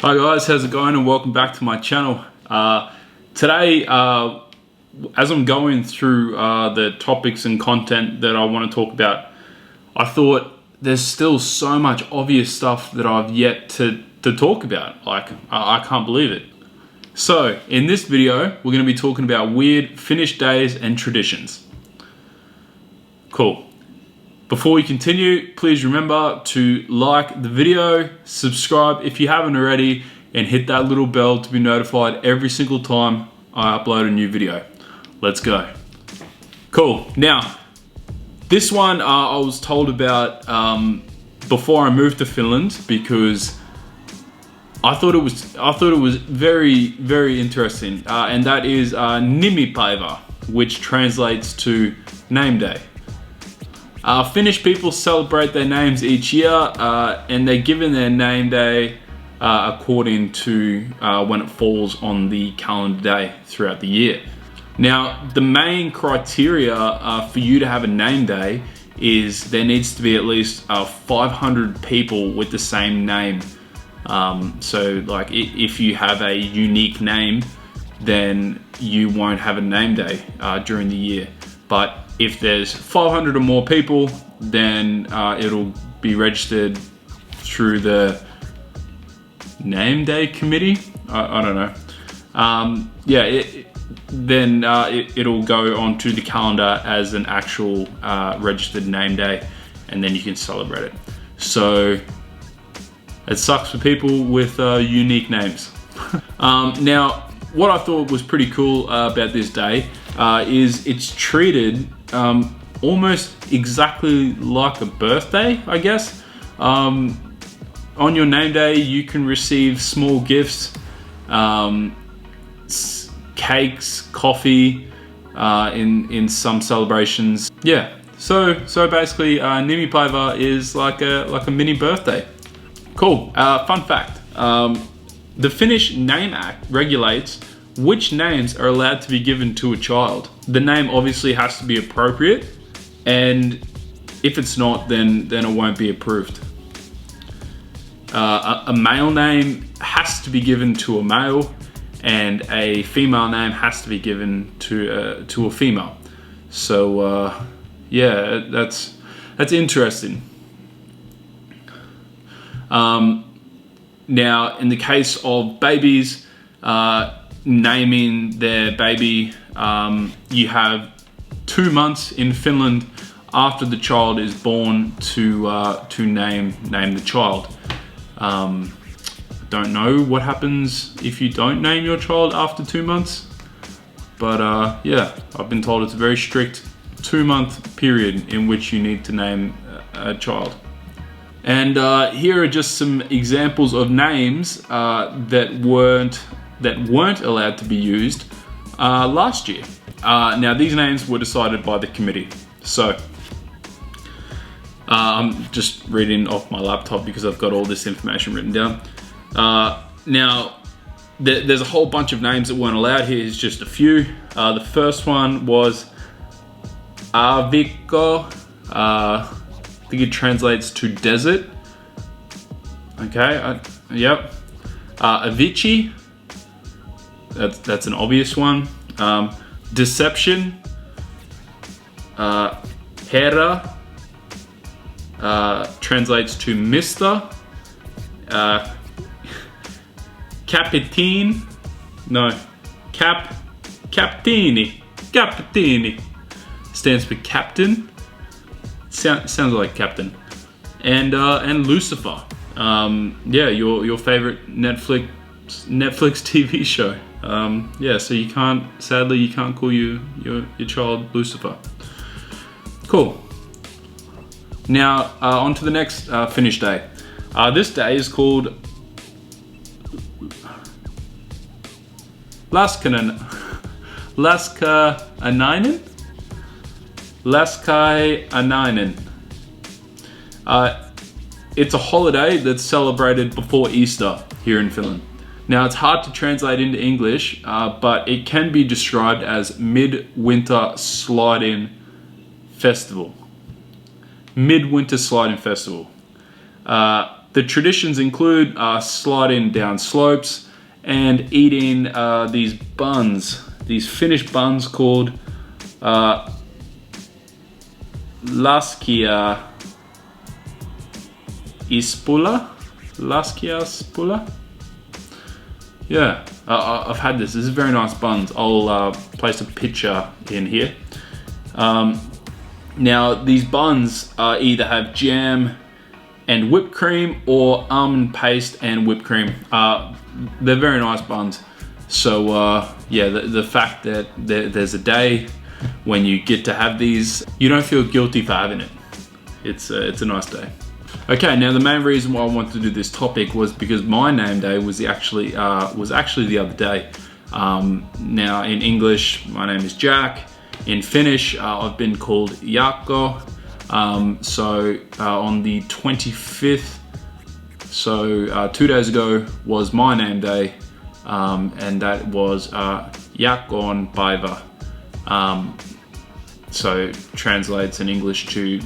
Hi guys, how's it going, and welcome back to my channel. Today, as I'm going through the topics and content that I want to talk about, I thought there's still so much obvious stuff that I've yet to talk about. Like, I can't believe it. So, in this video, we're going to be talking about weird Finnish days and traditions. Cool. Before we continue, please remember to like the video, subscribe if you haven't already, and hit that little bell to be notified every single time I upload a new video. Let's go. Cool. Now, this one I was told about before I moved to Finland because I thought it was very, very interesting, and that is Nimipäivä, which translates to name day. Finnish people celebrate their names each year, and they're given their name day according to when it falls on the calendar day throughout the year. Now, the main criteria for you to have a name day is there needs to be at least 500 people with the same name. So, like, if you have a unique name, then you won't have a name day during the year. But if there's 500 or more people, then it'll be registered through the name day committee. I don't know. Then it'll go onto the calendar as an actual registered name day, and then you can celebrate it. So it sucks for people with unique names. Now, what I thought was pretty cool about this day is it's treated almost exactly like a birthday, I guess. On your name day, you can receive small gifts, cakes, coffee, in some celebrations. Yeah. So basically, Nimipäivä is like a mini birthday. Cool. Fun fact: the Finnish Name Act regulates which names are allowed to be given to a child. The name obviously has to be appropriate, and if it's not, then it won't be approved. A male name has to be given to a male, and a female name has to be given to a female. So yeah, that's interesting. Now, in the case of babies, naming their baby, you have 2 months in Finland after the child is born to name the child. Don't know what happens if you don't name your child after 2 months, but yeah, I've been told it's a very strict 2-month period in which you need to name a child. And here are just some examples of names that weren't allowed to be used last year. Now, these names were decided by the committee. So I'm just reading off my laptop because I've got all this information written down. Now, there's a whole bunch of names that weren't allowed. Here's just a few. The first one was Aavikko. I think it translates to desert. Okay, yep. Avicii. That's an obvious one. Deception. Herra translates to Mister. Capitine. No. Captini. Captini stands for captain. Sounds like captain. And Lucifer. Yeah, your favorite Netflix TV show. Yeah, so sadly you can't call your child Lucifer. Cool. Now, on to the next Finnish day. This day is called Lascanana. Lascanana? Lascanana. It's a holiday that's celebrated before Easter here in Finland. Now, it's hard to translate into English, but it can be described as Midwinter Slide-In Festival. Midwinter Slide-In Festival. The traditions include sliding down slopes and eating these buns, these Finnish buns called Laskia Ispula. Yeah, I've had this. This is very nice buns. I'll place a picture in here. Now these buns either have jam and whipped cream or almond paste and whipped cream. They're very nice buns. So yeah, the fact that there's a day when you get to have these, you don't feel guilty for having it. It's a nice day. Okay, now the main reason why I wanted to do this topic was because my name day was actually the other day. Now in English, my name is Jack. In Finnish, I've been called Jaakko. So on the 25th, so 2 days ago, was my name day, and that was Jaakkopäivä. So translates in English to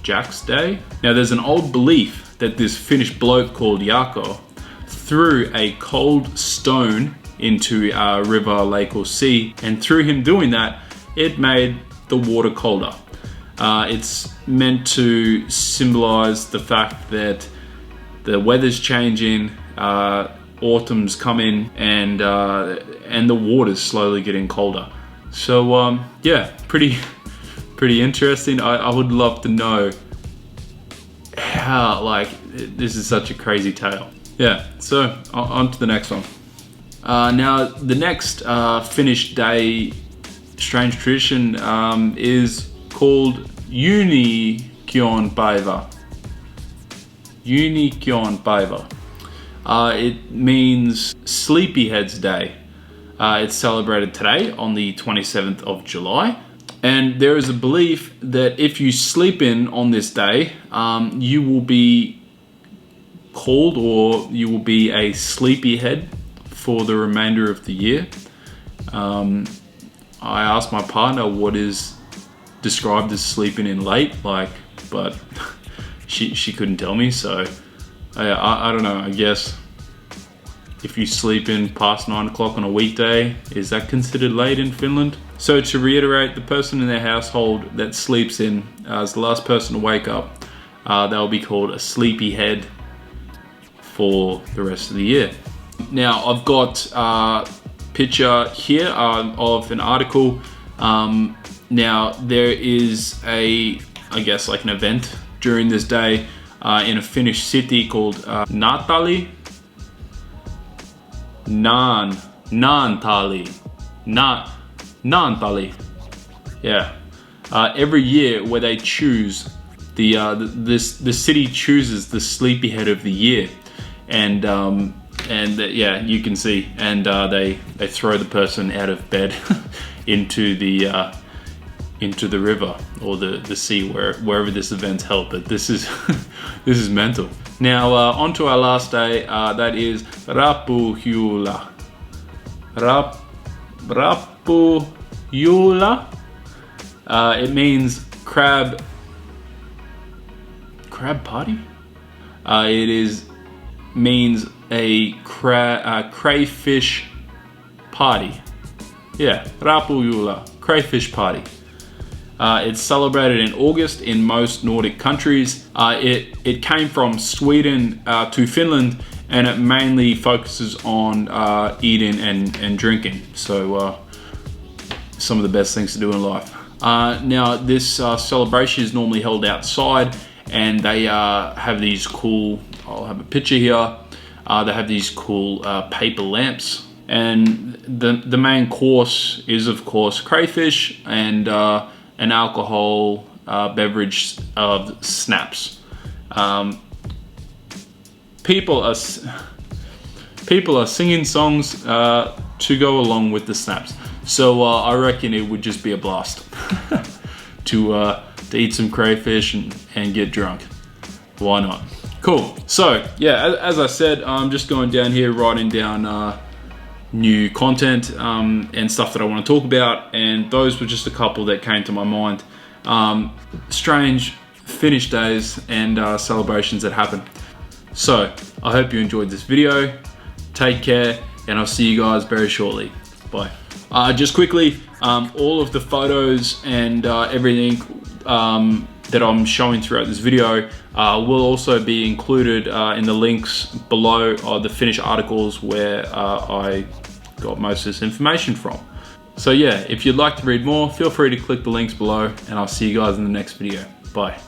Jack's Day. Now there's an old belief that this Finnish bloke called Jaakko threw a cold stone into a river, lake or sea, and through him doing that, it made the water colder. It's meant to symbolize the fact that the weather's changing, autumn's coming, and the water's slowly getting colder. So yeah, pretty interesting. I would love to know how, like, this is such a crazy tale. Yeah, so on to the next one. Now the next Finnish day strange tradition is called Uniikionpäivä. Uniikionpäivä. It means Sleepyhead's Day. It's celebrated today on the 27th of July. And there is a belief that if you sleep in on this day, you will be called, or you will be a sleepyhead for the remainder of the year. I asked my partner what is described as sleeping in late, but she couldn't tell me. So I don't know. I guess if you sleep in past 9 o'clock on a weekday, is that considered late in Finland? So to reiterate, the person in their household that sleeps in as the last person to wake up, they'll be called a sleepyhead for the rest of the year. Now I've got a picture here of an article. Now there is I guess like an event during this day in a Finnish city called Naantali. Naantali. Yeah. Every year where they choose the city chooses the sleepyhead of the year, and yeah, you can see, and they throw the person out of bed into the river or the sea, wherever this event's held. But this is this is mental. Now on to our last day. That is Rappujuhla. Rappujuhla. It means crab party. It means a crayfish party. Yeah, Rappujuhla, crayfish party. It's celebrated in August in most Nordic countries. It came from Sweden to Finland, and it mainly focuses on eating and drinking. So some of the best things to do in life. Now this celebration is normally held outside, and they have these cool, I'll have a picture here. They have these cool paper lamps, and the main course is of course crayfish and an alcohol beverage of snaps. People are singing songs to go along with the snaps. So I reckon it would just be a blast to eat some crayfish and get drunk. Why not? Cool. So yeah, as I said, I'm just going down here writing down new content and stuff that I want to talk about, and those were just a couple that came to my mind. Strange Finnish days and celebrations that happen. So I hope you enjoyed this video. Take care, and I'll see you guys very shortly. Bye. Just quickly, all of the photos and everything that I'm showing throughout this video will also be included in the links below the Finnish articles where I got most of this information from. So yeah, if you'd like to read more, feel free to click the links below, and I'll see you guys in the next video. Bye.